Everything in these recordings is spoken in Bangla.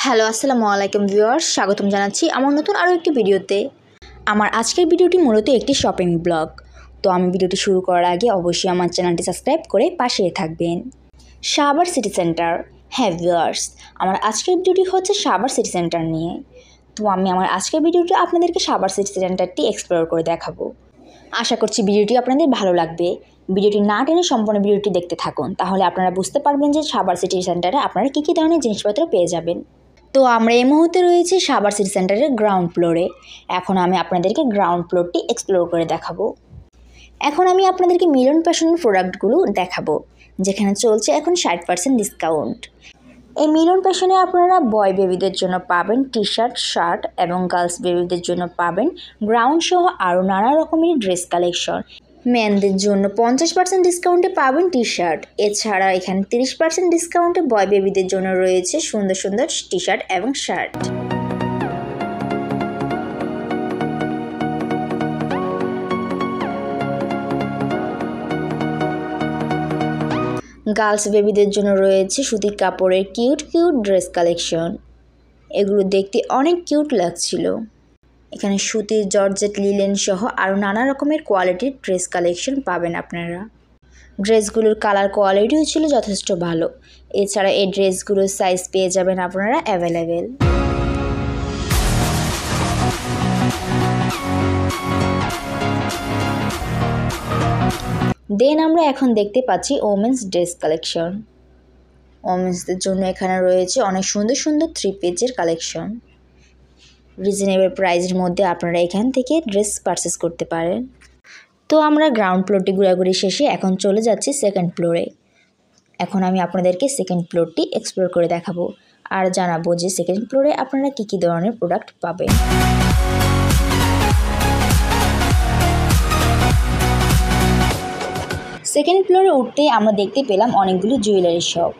হ্যালো আসসালামু আলাইকুম ভিউয়ার্স, স্বাগতম জানাচ্ছি আমার নতুন আরও একটি ভিডিওতে। আমার আজকের ভিডিওটি মূলত একটি শপিং ব্লগ। তো আমি ভিডিওটি শুরু করার আগে অবশ্যই আমার চ্যানেলটি সাবস্ক্রাইব করে পাশে থাকবেন। Savar city centre. হ্যাঁ ভিউয়ার্স, আমার আজকের ভিডিওটি হচ্ছে সাভার সিটি সেন্টার নিয়ে। তো আমি আমার আজকের ভিডিওটি আপনাদেরকে সাভার সিটি সেন্টারটি এক্সপ্লোর করে দেখাবো। আশা করছি ভিডিওটি আপনাদের ভালো লাগবে। ভিডিওটি না টেনে সম্পূর্ণ ভিডিওটি দেখতে থাকুন, তাহলে আপনারা বুঝতে পারবেন যে সাভার সিটি সেন্টারে আপনারা কী কী ধরনের জিনিসপত্র পেয়ে যাবেন। তো আমরা এই মুহূর্তে রয়েছি সাভার সিটি সেন্টারের গ্রাউন্ড ফ্লোরে। এখন আমি আপনাদেরকে গ্রাউন্ড ফ্লোরটি এক্সপ্লোর করে দেখাবো। এখন আমি আপনাদেরকে মিলন ফ্যাশনের প্রোডাক্টগুলো দেখাবো, যেখানে চলছে এখন 60% ডিসকাউন্ট। এই মিলন ফ্যাশনে আপনারা বয় বেবিদের জন্য পাবেন টি শার্ট, শার্ট এবং গার্লস বেবিদের জন্য পাবেন গ্রাউন্ড সহ আরও নানা রকমের ড্রেস কালেকশন। মেনদের জন্য 50% ডিসকাউন্টে পাবেন টি শার্ট। এছাড়া এখানে 30% ডিসকাউন্টে বয় বেবিদের জন্য রয়েছে সুন্দর সুন্দর টি শার্ট এবং শার্ট। গার্লস বেবিদের জন্য রয়েছে সুতির কাপড়ের কিউট কিউট ড্রেস কালেকশন। এগুলো দেখতে অনেক কিউট লাগছিল। এখানে সুতির, জর্জেট, লিলেন সহ আরও নানা রকমের কোয়ালিটির ড্রেস কালেকশন পাবেন আপনারা। ড্রেসগুলোর কালার কোয়ালিটিও ছিল যথেষ্ট ভালো। এছাড়া এই ড্রেসগুলোর সাইজ পেয়ে যাবেন আপনারা অ্যাভেলেবেল। দেন আমরা এখন দেখতে পাচ্ছি ওমেন্স ড্রেস কালেকশন। ওমেন্সদের জন্য এখানে রয়েছে অনেক সুন্দর সুন্দর 3 পিসের কালেকশন। রিজনেবল প্রাইসের মধ্যে আপনারা এখান থেকে ড্রেস পারচেস করতে পারেন। তো আমরা গ্রাউন্ড ফ্লোরটি ঘোরাঘুরি শেষে এখন চলে যাচ্ছি সেকেন্ড ফ্লোরে। এখন আমি আপনাদেরকে সেকেন্ড ফ্লোরটি এক্সপ্লোর করে দেখাবো আর জানাবো যে সেকেন্ড ফ্লোরে আপনারা কী কী ধরনের প্রোডাক্ট পাবেন। সেকেন্ড ফ্লোরে উঠতেই আমরা দেখতে পেলাম অনেকগুলো জুয়েলারি শপ।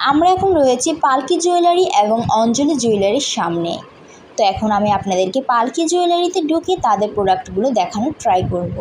আমরা এখন রয়েছি পালকি জুয়েলারি এবং অঞ্জলি জুয়েলারির সামনে। তো এখন আমি আপনাদেরকে পালকি জুয়েলারিতে ঢুকে তাদের প্রোডাক্টগুলো দেখানোর ট্রাই করব।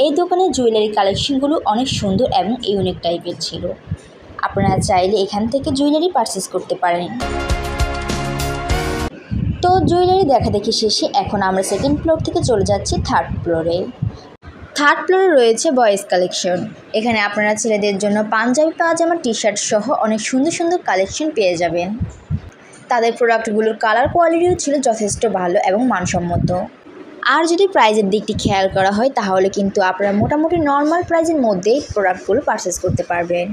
এই দোকানের জুয়েলারি কালেকশনগুলো অনেক সুন্দর এবং ইউনিক টাইপের ছিল। আপনারা চাইলে এখান থেকে জুয়েলারি পারচেস করতে পারেন। তো জুয়েলারি দেখাদেখি শেষে এখন আমরা সেকেন্ড ফ্লোর থেকে চলে যাচ্ছি থার্ড ফ্লোরে। থার্ড ফ্লোরে রয়েছে বয়েজ কালেকশন। এখানে আপনারা ছেলেদের জন্য পাঞ্জাবি, পাজামা, টি শার্ট সহ অনেক সুন্দর সুন্দর কালেকশন পেয়ে যাবেন। তাদের প্রোডাক্টগুলোর কালার কোয়ালিটিও ছিল যথেষ্ট ভালো এবং মানসম্মত। আর যদি প্রাইজের দিকটি খেয়াল করা হয় তাহলে কিন্তু আপনারা মোটামুটি নর্মাল প্রাইজের মধ্যেই প্রোডাক্টগুলো পারচেস করতে পারবেন।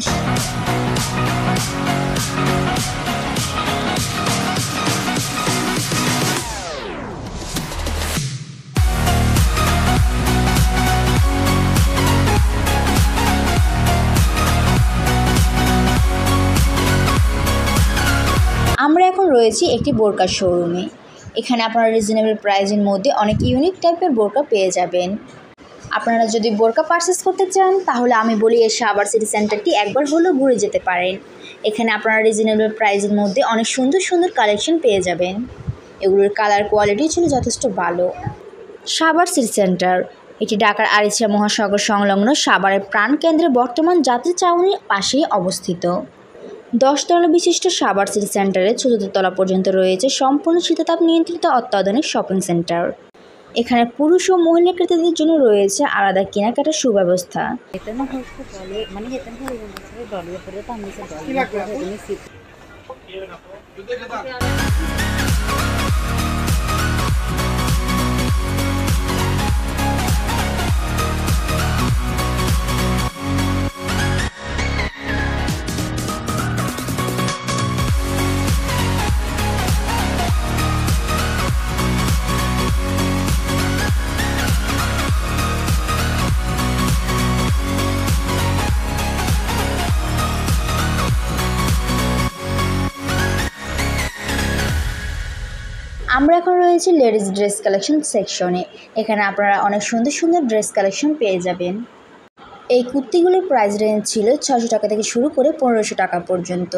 আমরা এখন রয়েছি একটি বোরকার শোরুমে। এখানে আপনারা রিজনেবল প্রাইসের মধ্যে অনেক ইউনিক টাইপের বোরকা পেয়ে যাবেন। আপনারা যদি বোরকা পারচেস করতে চান তাহলে আমি বলি এই সাভার সিটি সেন্টারটি একবার হলেও ঘুরে যেতে পারেন। এখানে আপনারা রিজনেবল প্রাইসের মধ্যে অনেক সুন্দর সুন্দর কালেকশন পেয়ে যাবেন। এগুলোর কালার কোয়ালিটি ছিল যথেষ্ট ভালো। সাভার সিটি সেন্টার এটি ঢাকার আরিচা মহাসাগর সংলগ্ন সাভারের প্রাণকেন্দ্রে বর্তমান যাত্রী ছাউনির পাশেই অবস্থিত। 10 তলা বিশিষ্ট সাভার সিটি সেন্টারের 4র্থ তলা পর্যন্ত রয়েছে সম্পূর্ণ শীতাতাপ নিয়ন্ত্রিত অত্যাধুনিক শপিং সেন্টার। এখানে পুরুষ ও মহিলা ক্রেতাদের জন্য রয়েছে আলাদা কেনাকাটার সুব্যবস্থা। আমরা এখন রয়েছি লেডিস ড্রেস কালেকশন সেকশনে। এখানে আপনারা অনেক সুন্দর সুন্দর ড্রেস কালেকশন পেয়ে যাবেন। এই কুর্তিগুলোর প্রাইস রেঞ্জ ছিল 600 টাকা থেকে শুরু করে 1500 টাকা পর্যন্ত।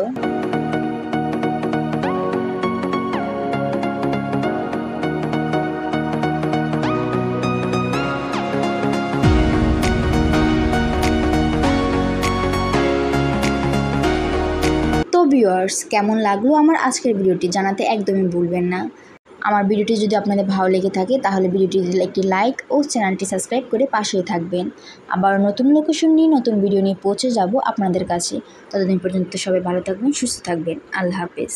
তো ভিউয়ার্স, কেমন লাগলো আমার আজকের ভিডিওটি জানাতে একদমই ভুলবেন না। আমার ভিডিওটি যদি আপনাদের ভালো লেগে থাকে তাহলে ভিডিওটি একটি লাইক ও চ্যানেলটি সাবস্ক্রাইব করে পাশেই থাকবেন। আবার নতুন লোকেশন নিয়ে নতুন ভিডিও নিয়ে পৌঁছে যাব আপনাদের কাছে। ততদিন পর্যন্ত সবাই ভালো থাকবেন, সুস্থ থাকবেন। আল্লাহ হাফেজ।